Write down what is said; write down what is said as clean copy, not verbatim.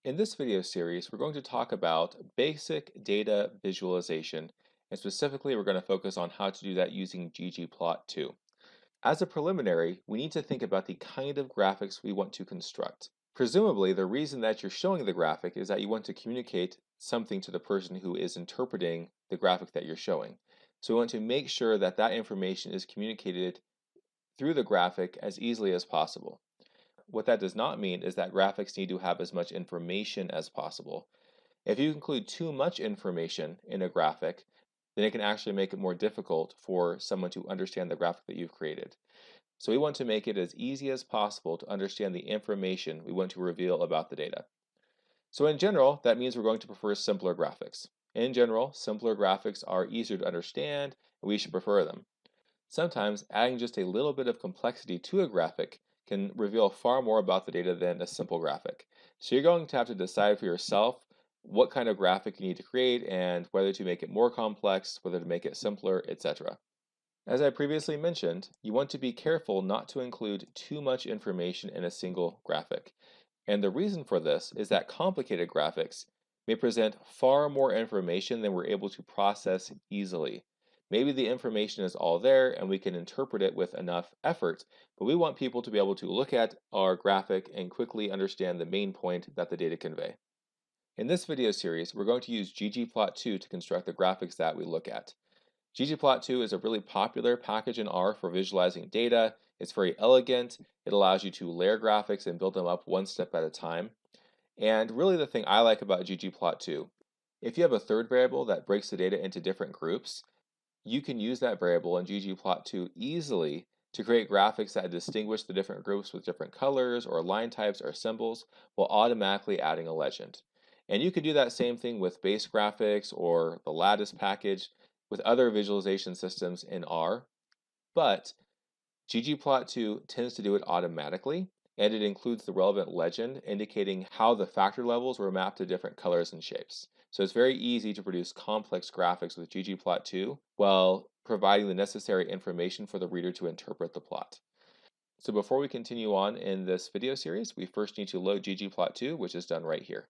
In this video series, we're going to talk about basic data visualization, and specifically we're going to focus on how to do that using ggplot2. As a preliminary, we need to think about the kind of graphics we want to construct. Presumably, the reason that you're showing the graphic is that you want to communicate something to the person who is interpreting the graphic that you're showing. So we want to make sure that that information is communicated through the graphic as easily as possible. What that does not mean is that graphics need to have as much information as possible. If you include too much information in a graphic, then it can actually make it more difficult for someone to understand the graphic that you've created. So we want to make it as easy as possible to understand the information we want to reveal about the data. So in general, that means we're going to prefer simpler graphics. In general, simpler graphics are easier to understand, and we should prefer them. Sometimes adding just a little bit of complexity to a graphic can reveal far more about the data than a simple graphic. So you're going to have to decide for yourself what kind of graphic you need to create and whether to make it more complex, whether to make it simpler, etc. As I previously mentioned, you want to be careful not to include too much information in a single graphic. And the reason for this is that complicated graphics may present far more information than we're able to process easily. Maybe the information is all there and we can interpret it with enough effort, but we want people to be able to look at our graphic and quickly understand the main point that the data convey. In this video series, we're going to use ggplot2 to construct the graphics that we look at. ggplot2 is a really popular package in R for visualizing data. It's very elegant. It allows you to layer graphics and build them up one step at a time. And really the thing I like about ggplot2, if you have a third variable that breaks the data into different groups, you can use that variable in ggplot2 easily to create graphics that distinguish the different groups with different colors or line types or symbols while automatically adding a legend. And you could do that same thing with base graphics or the lattice package with other visualization systems in R, but ggplot2 tends to do it automatically, and it includes the relevant legend indicating how the factor levels were mapped to different colors and shapes. So it's very easy to produce complex graphics with ggplot2 while providing the necessary information for the reader to interpret the plot. So before we continue on in this video series, we first need to load ggplot2, which is done right here.